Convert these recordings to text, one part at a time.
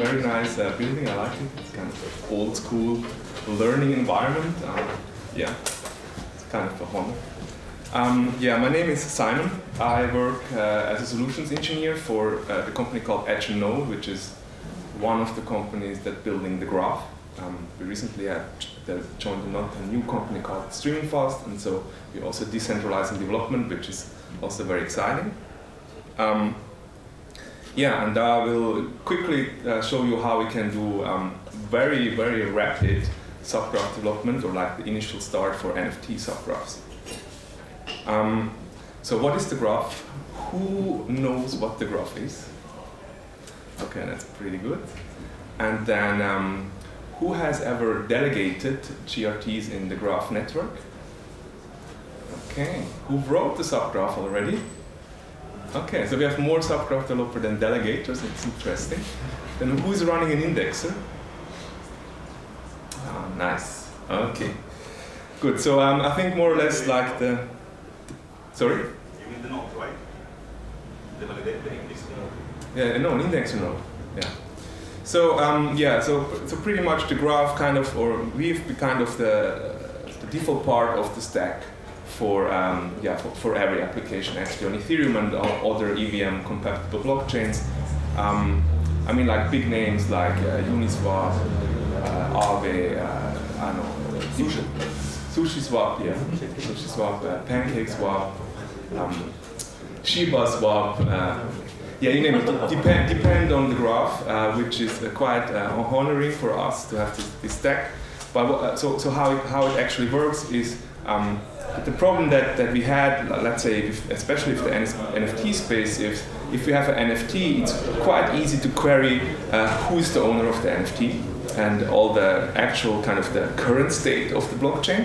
very nice building. I like it. It's kind of an old school learning environment. Yeah, it's kind of a honor. Yeah, my name is Simon. I work as a solutions engineer for the company called EthEcole, which is one of the companies that building the graph. We recently joined a new company called Streaming Fast, and so we're also decentralizing development, which is also very exciting. Yeah, and I will quickly show you how we can do very, very rapid subgraph development, or like the initial start for NFT subgraphs. So what is the graph? Who knows what the graph is? Okay, that's pretty good. And then who has ever delegated GRTs in the graph network? Okay, who wrote the subgraph already? Okay, so we have more subgraph developers than delegators. It's interesting. Then who's running an indexer? Oh, nice. Okay, good. So I think more or less like the. Sorry? You mean the node, right? The index node. Yeah, no, an indexer node. Yeah. So yeah, so pretty much the graph kind of, or we've been kind of the default part of the stack for for every application actually on Ethereum and other EVM compatible blockchains. I mean, like big names like Uniswap, Aave, I don't know, SushiSwap, yeah, SushiSwap, PancakeSwap, ShibaSwap. Yeah, you name it. Depend on the graph, which is quite honoring for us to have this stack. But so how it actually works is the problem that we had, let's say, especially if the NFT space, if we have an NFT, it's quite easy to query who is the owner of the NFT and all the actual kind of the current state of the blockchain.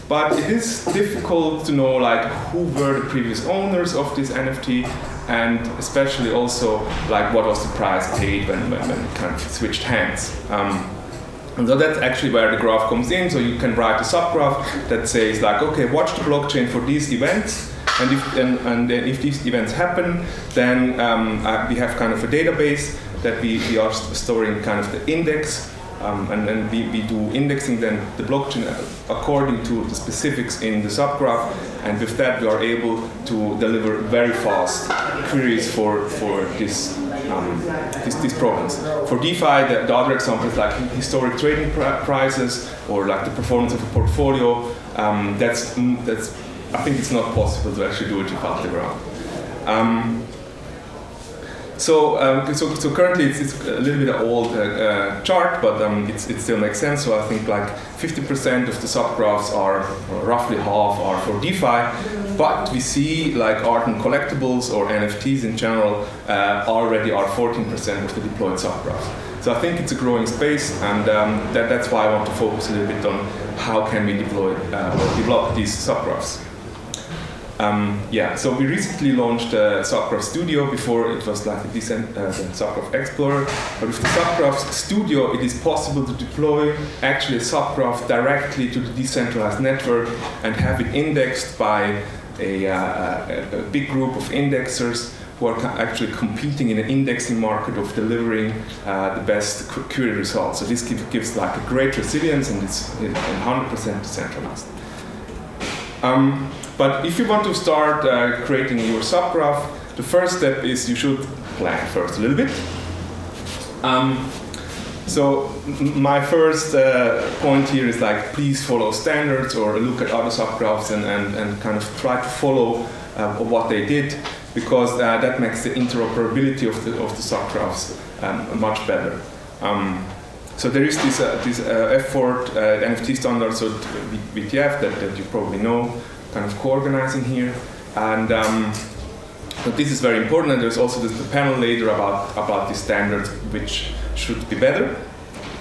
But it is difficult to know like who were the previous owners of this NFT, and especially also like what was the price paid when it kind of switched hands. And so that's actually where the graph comes in. So you can write a subgraph that says like, okay, watch the blockchain for these events, and then if these events happen, then we have kind of a database that we are storing kind of the index, and then we do indexing then the blockchain according to the specifics in the subgraph, and with that we are able to deliver very fast queries for these problems. For DeFi, the other examples like historic trading prices or like the performance of a portfolio, that's I think it's not possible to actually do it without the graph. So currently it's a little bit of old chart, but it still makes sense. So I think like 50% of the subgraphs are, or roughly half, are for DeFi, but we see like art and collectibles or NFTs in general already are 14% of the deployed subgraphs. So I think it's a growing space, and that's why I want to focus a little bit on how can we deploy or develop these subgraphs. Yeah, so we recently launched Subgraph Studio. Before it was like the Subgraph Explorer, but with the Subgraph Studio it is possible to deploy actually a subgraph directly to the decentralized network and have it indexed by a big group of indexers who are actually competing in an indexing market of delivering the best query results. So this gives like a great resilience, and it's 100% decentralized. But if you want to start creating your subgraph, the first step is you should plan first a little bit. So my first point here is like, please follow standards or look at other subgraphs and kind of try to follow what they did, because that makes the interoperability of the subgraphs much better. So there is this effort, NFT standard, so VTF that you probably know, kind of co-organizing here, and but this is very important. And there's also the panel later about the standards which should be better.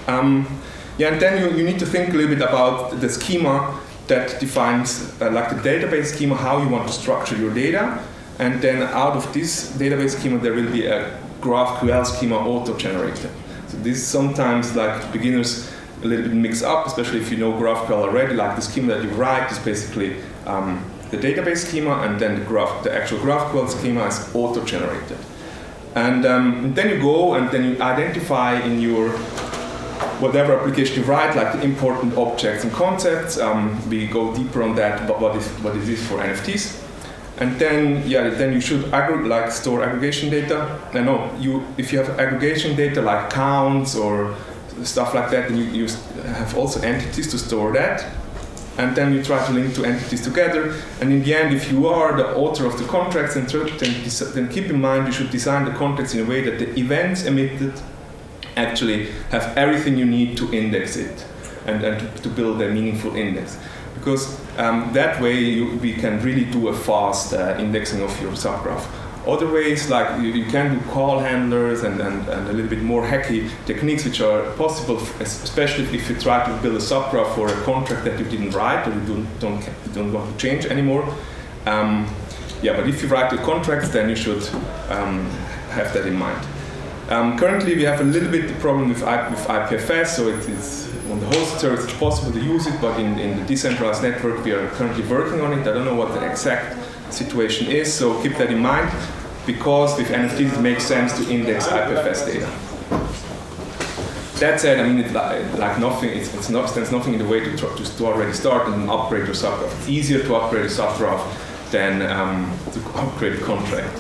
Yeah, and then you need to think a little bit about the schema that defines like the database schema, how you want to structure your data, and then out of this database schema there will be a GraphQL schema auto-generated. So this sometimes like beginners a little bit mix up, especially if you know GraphQL already. Like the schema that you write is basically the database schema, and then the actual GraphQL schema is auto-generated. And then you go and then you identify in your whatever application you write, like the important objects and concepts. We go deeper on that, but what is this for NFTs? And then, then you should store aggregation data. I know if you have aggregation data like counts or stuff like that, then you have also entities to store that. And then you try to link two entities together. And in the end, if you are the author of the contracts, then keep in mind you should design the contracts in a way that the events emitted actually have everything you need to index it and to build a meaningful index. Because that way we can really do a fast indexing of your subgraph. Other ways, like you can do call handlers and a little bit more hacky techniques which are possible, especially if you try to build a subgraph for a contract that you didn't write or you don't want to change anymore. But if you write the contracts, then you should have that in mind. Currently, we have a little bit the problem with IPFS, so it's on the host service it's possible to use it, but in the decentralized network we are currently working on it. I don't know what the exact situation is, so keep that in mind, because with NFTs it makes sense to index IPFS data. That said, I mean, it's like nothing. There's nothing in the way to already start and upgrade your subgraph. It's easier to upgrade a subgraph than to upgrade a contract.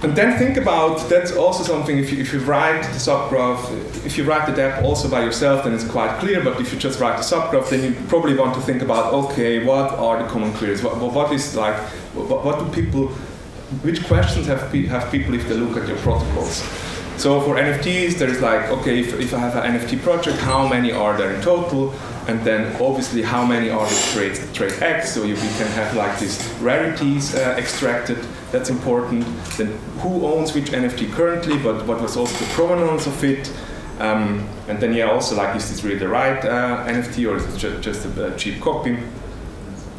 And then think about, that's also something, if you write the subgraph, if you write the DApp also by yourself, then it's quite clear, but if you just write the subgraph, then you probably want to think about, okay, what are the common queries? What is like, what do people, which questions have people if they look at your protocols? So for NFTs, there is like, okay, if I have an NFT project, how many are there in total? And then obviously how many are the trait X, so we can have like these rarities extracted, that's important. Then who owns which NFT currently, but what was also the provenance of it. And then also like, is this really the right NFT or is it just a cheap copy?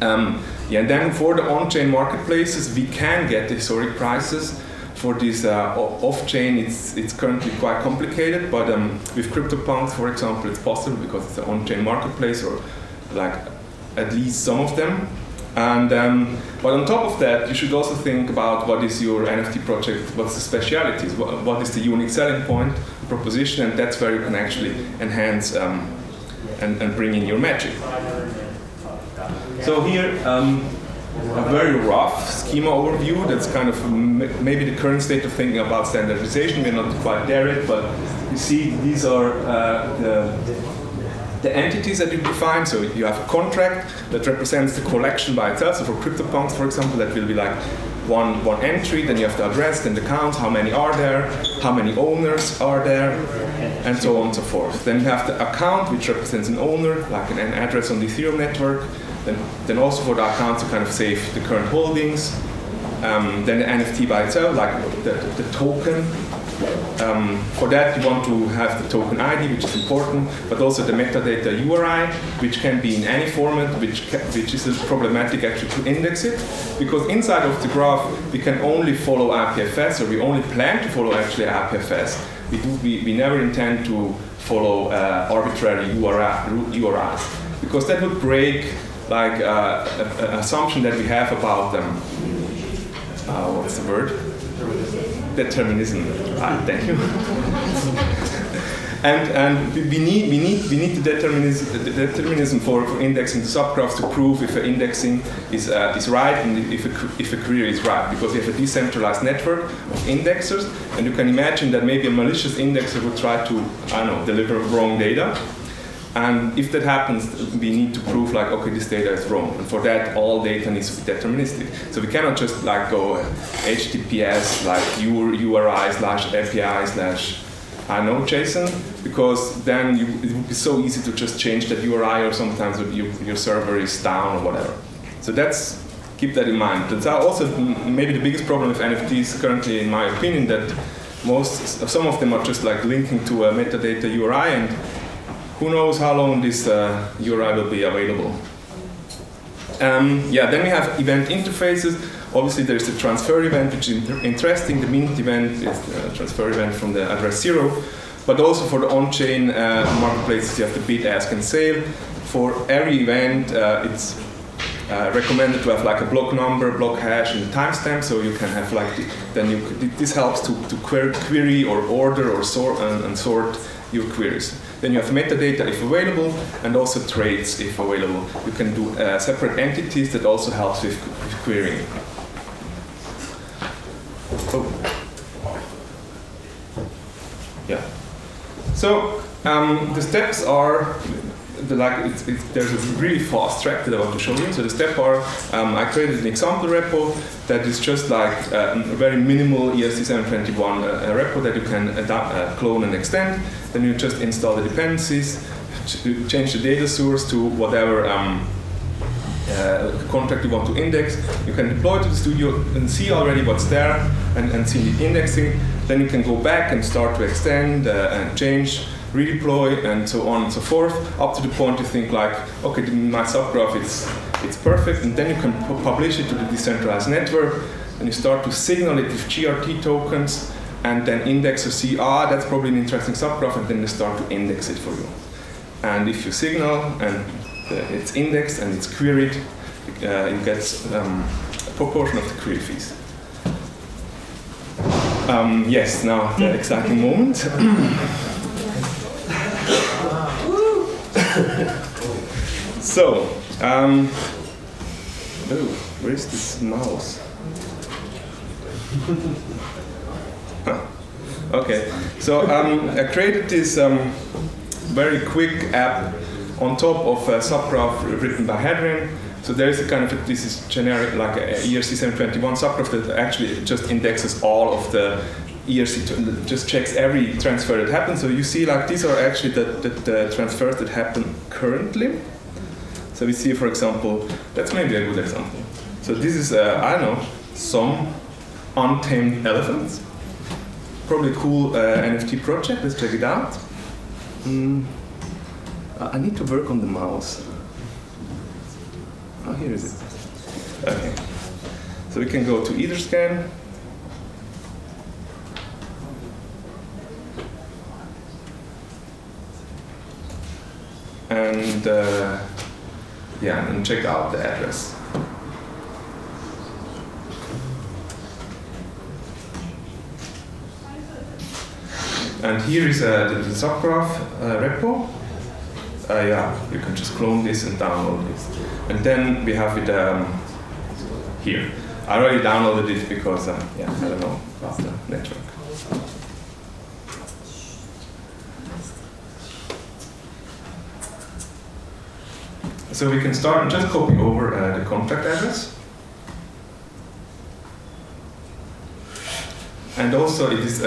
And then for the on-chain marketplaces, we can get the historic prices. For this off-chain, it's currently quite complicated, but with CryptoPunks, for example, it's possible because it's an on-chain marketplace, or like at least some of them. And but on top of that, you should also think about what is your NFT project, what's the specialities, what is the unique selling point, proposition, and that's where you can actually enhance and bring in your magic. So here. A very rough schema overview. That's kind of maybe the current state of thinking about standardization. We're not quite there yet, but you see these are the entities that you define. So you have a contract that represents the collection by itself. So for CryptoPunks, for example, that will be like one entry. Then you have the address, then the count, how many are there, how many owners are there, and so on and so forth. Then you have the account, which represents an owner, like an address on the Ethereum network. Then also for the account to kind of save the current holdings. Then the NFT by itself, like the token. For that you want to have the token ID, which is important, but also the metadata URI, which can be in any format, which is problematic actually to index it, because inside of the graph we can only follow IPFS, or we only plan to follow actually IPFS. We never intend to follow arbitrary URIs, because that would break like an assumption that we have about them. What's the word? Determinism. Thank you. and we need the determinism for indexing the subgraphs to prove if an indexing is right and if a query is right, because we have a decentralized network of indexers, and you can imagine that maybe a malicious indexer would try to deliver wrong data. And if that happens, we need to prove like, okay, this data is wrong. And for that, all data needs to be deterministic. So we cannot just like go HTTPS like URI/API/JSON, because then it would be so easy to just change that URI, or sometimes your server is down or whatever. So keep that in mind. That's also maybe the biggest problem with NFTs currently, in my opinion, that some of them are just like linking to a metadata URI, and who knows how long this URI will be available. Then we have event interfaces. Obviously, there's the transfer event, which is interesting. The mint event is the transfer event from the address 0. But also for the on-chain marketplaces, you have the bid, ask, and sale. For every event, it's recommended to have like a block number, block hash, and a timestamp, so you can have like this helps to query or order or sort and sort your queries. Then you have metadata if available, and also traits if available. You can do separate entities that also helps with querying. Oh. Yeah. So the steps are there's a really fast track that I want to show you. So the steps are I created an example repo that is just like a very minimal ERC721 repo that you can clone and extend. Then you just install the dependencies, change the data source to whatever contract you want to index. You can deploy to the studio and see already what's there and see the indexing. Then you can go back and start to extend and change, redeploy, and so on and so forth, up to the point you think like, okay, my subgraph it's perfect, and then you can publish it to the decentralized network, and you start to signal it with GRT tokens, and then index or see, that's probably an interesting subgraph, and then you start to index it for you. And if you signal and it's indexed and it's queried, you get a proportion of the query fees. Yes, now the exciting moment. So, where is this mouse? Okay, so I created this very quick app on top of a subgraph written by Hadrian. So there is a kind of this is generic like a ERC721 subgraph that actually just indexes all of the ERC, just checks every transfer that happens. So you see like these are actually the transfers that happen currently. So we see, for example, that's maybe a good example. So this is, I don't know, some untamed elephants. Probably a cool NFT project, let's check it out. I need to work on the mouse. Oh, here is it. Okay. So we can go to Etherscan. And and check out the address. And here is the subgraph repo. You can just clone this and download this. And then we have it here. I already downloaded it because, I don't know about the network. So we can start and just copy over the contract address. And also it is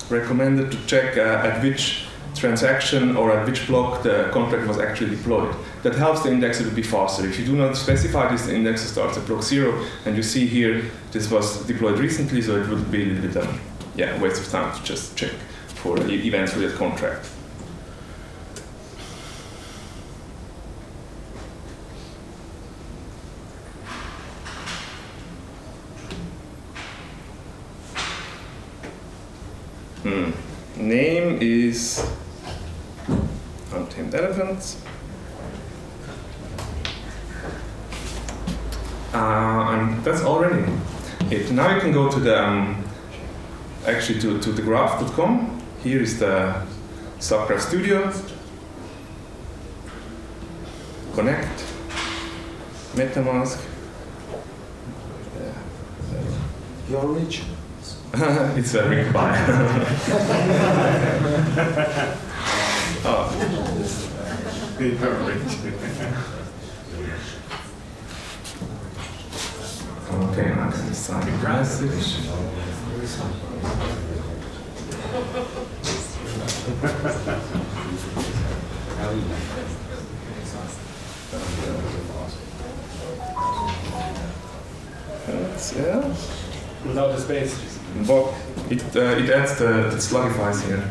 recommended to check at which transaction or at which block the contract was actually deployed. That helps the indexer to be faster. If you do not specify this, the indexer starts at block 0, and you see here this was deployed recently, so it would be a little bit a waste of time to just check for events with that contract. Name is untamed elephants. And that's already it. Now you can go to the actually to the graph.com. Here is the Subgraph Studio. Connect. MetaMask. You're rich. It's a ring by. Okay, now I can decide the message. Without the space. But it adds the slugifies here.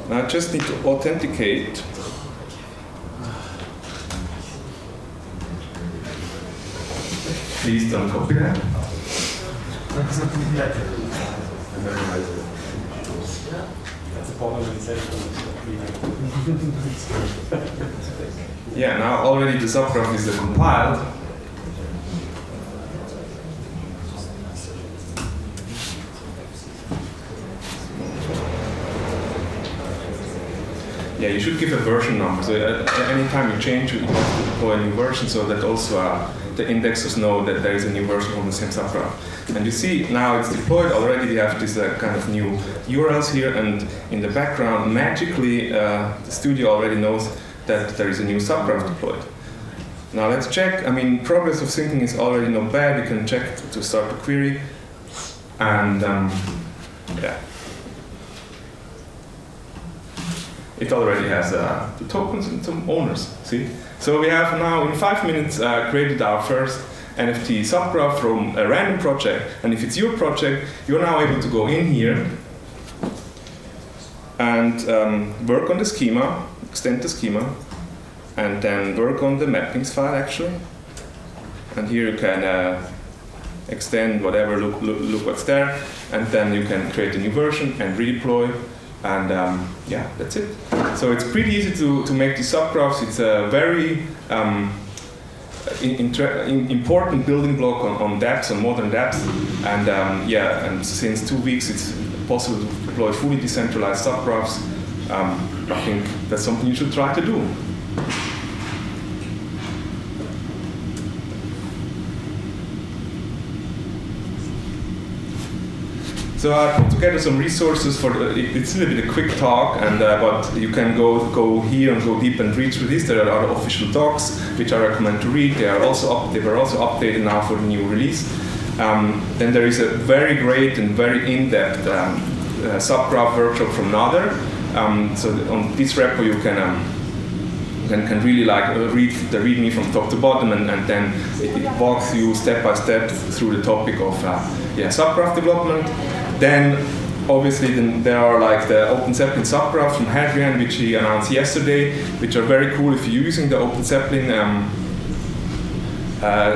Now I just need to authenticate. Please don't copy that. Yeah, now already the subgraph is compiled. Yeah, you should give a version number. So anytime you change, you have to deploy a new version so that also the indexers know that there is a new version on the same subgraph. And you see now it's deployed already. We have this kind of new URLs here, and in the background, magically, the studio already knows that there is a new subgraph deployed. Now let's check. I mean, progress of syncing is already not bad. You can check to start the query, and yeah. It already has the tokens and some owners, see? So we have now, in 5 minutes, created our first NFT subgraph from a random project. And if it's your project, you're now able to go in here and work on the schema, extend the schema, and then work on the mappings file, actually. And here you can extend whatever, look what's there, and then you can create a new version and redeploy. And yeah, that's it. So it's pretty easy to make these subgraphs. It's a very important building block on dApps, on modern dApps. And yeah, and since 2 weeks it's possible to deploy fully decentralized subgraphs. I think that's something you should try to do. So I put together some resources for it's a little bit a quick talk, and but you can go here and go deep and read through this. There are official docs which I recommend to read. They were also updated now for the new release. Then there is a very great and very in-depth subgraph workshop from Nader. So on this repo you can really like read the README from top to bottom, and then it walks you step by step through the topic of subgraph development. Then obviously there are like the Open Zeppelin subgraphs from Hadrian, which he announced yesterday, which are very cool if you're using the Open Zeppelin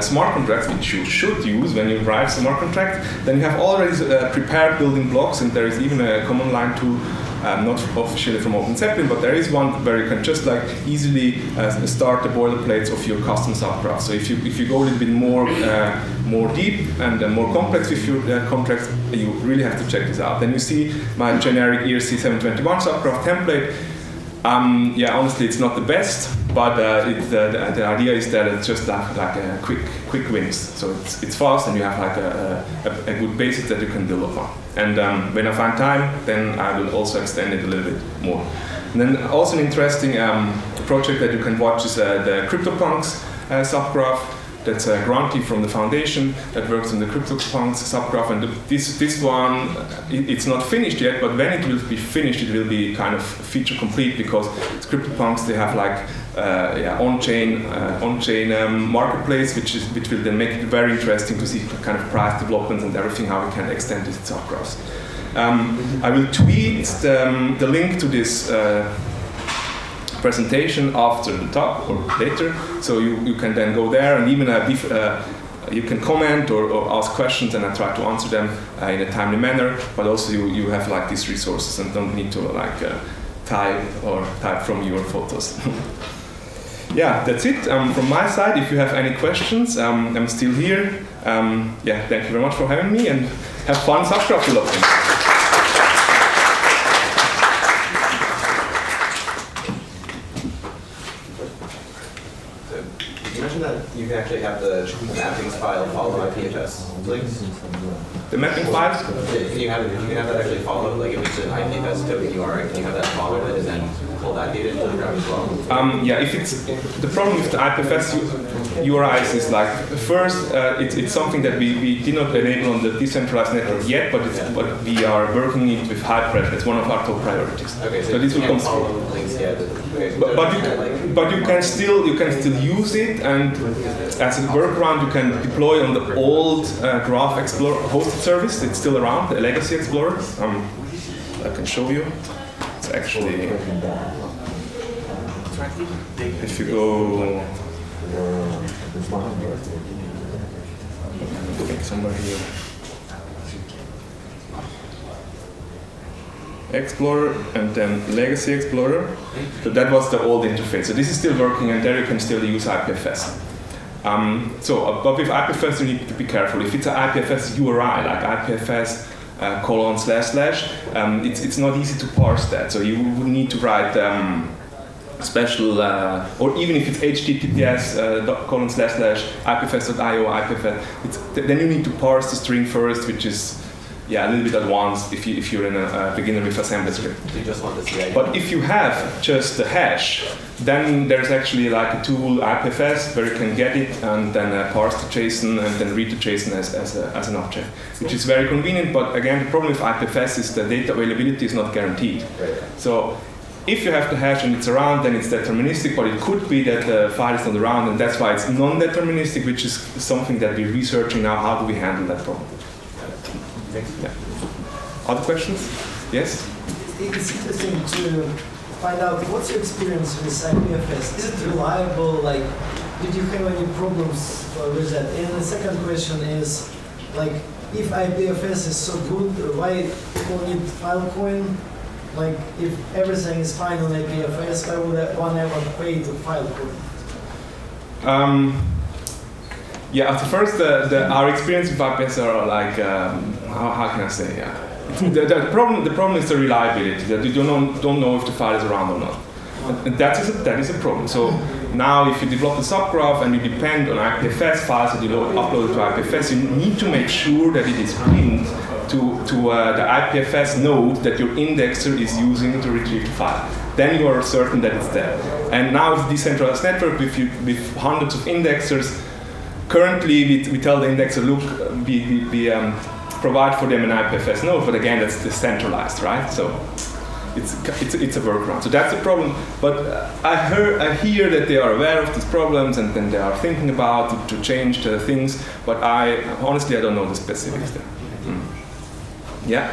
smart contracts, which you should use when you write smart contract. Then you have already prepared building blocks, and there is even a command line tool. Not officially from Open Zeppelin, but there is one where you can just like easily start the boilerplates of your custom subgraph. So if you go a little bit more deep and more complex with your contracts, you really have to check this out. Then you see my generic ERC 721 subgraph template. Yeah, honestly, it's not the best, but the idea is that it's just like a quick wins. So it's fast, and you have like a good basis that you can build upon. And when I find time, then I will also extend it a little bit more. And then also an interesting project that you can watch is the CryptoPunks subgraph. That's a grantee from the foundation that works on the CryptoPunks subgraph. And this one, it's not finished yet, but when it will be finished, it will be kind of feature complete, because CryptoPunks, they have like on-chain marketplace, which will then make it very interesting to see kind of price developments and everything, how we can extend these subgraphs. I will tweet the link to this presentation after the talk or later, so you can then go there, and even you can comment or ask questions, and I try to answer them in a timely manner. But also you have like these resources and don't need to like type from your photos. Yeah, that's it from my side. If you have any questions, I'm still here. Yeah, thank you very much for having me, and have fun subgraph developing. You mentioned that you can actually have the mappings file follow IPFS links. The mapping files? Can you have that actually follow? Like if it's an IPFS token URI, can you have that follow it and then pull that data into the graph as well? Yeah, if it's the problem with the IPFS URIs is like first it's something that we did not enable on the decentralized network yet, but we are working it with Hyperthread. It's one of our top priorities. Okay, so this will come follow links yet. Okay, so but you can still use it, and as a workaround you can deploy on the old Graph Explorer hosted service. It's still around, the Legacy Explorer. I can show you. It's actually, if you go somewhere here. Explorer and then Legacy Explorer. So that was the old interface. So this is still working, and there you can still use IPFS. But with IPFS you need to be careful. If it's an IPFS URI, like IPFS ://, it's not easy to parse that. So you would need to write special, or even if it's HTTPS ://IPFS.io IPFS, then you need to parse the string first, which is a little bit advanced if you're in a beginner with assembly script. You just want the CI. But if you have just the hash, then there's actually like a tool, IPFS, where you can get it and then parse the JSON and then read the JSON as an object, which is very convenient. But again, the problem with IPFS is the data availability is not guaranteed. Right. So if you have the hash and it's around, then it's deterministic, but it could be that the file is not around, and that's why it's non-deterministic, which is something that we're researching now. How do we handle that problem? Yeah. Other questions? Yes? It's interesting to find out what's your experience with IPFS. Is it reliable? Like, did you have any problems with that? And the second question is, like, if IPFS is so good, why people need Filecoin? Like, if everything is fine on IPFS, why would one ever pay to Filecoin? At first, our experience with IPFS are like, how can I say? The problem is the reliability, that you don't know if the file is around or not. And that is a problem. So now if you develop a subgraph and you depend on IPFS files that you upload to IPFS, you need to make sure that it is pinned to the IPFS node that your indexer is using to retrieve the file. Then you are certain that it's there. And now with decentralized network with hundreds of indexers, currently we tell the indexer, look, provide for them an IPFS node, but again, that's decentralized, right? So it's a workaround. So that's the problem. But I hear that they are aware of these problems and then they are thinking about to change the things. But honestly, I don't know the specifics there. Yeah.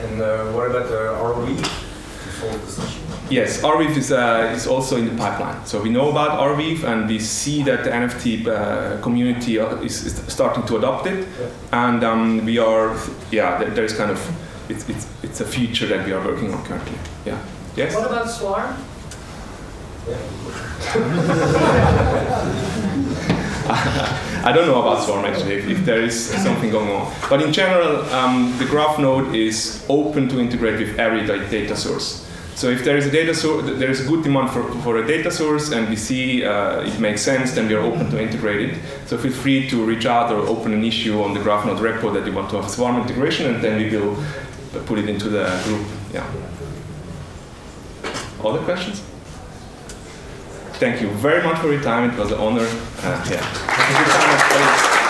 And what about RWeave to solve this issue? Yes, RWeave is also in the pipeline. So we know about RWeave, and we see that the NFT community is starting to adopt it, and we are, there is kind of, it's a feature that we are working on currently. Yeah. Yes. What about Swarm? I don't know about Swarm actually, if there is something going on. But in general, the graph node is open to integrate with every data source. So if there is a data source, there is a good demand for a data source, and we see it makes sense, then we are open to integrate it. So feel free to reach out or open an issue on the graph node repo that you want to have Swarm integration, and then we will put it into the group. Yeah. Other questions? Thank you very much for your time. It was an honor. Thank you so much.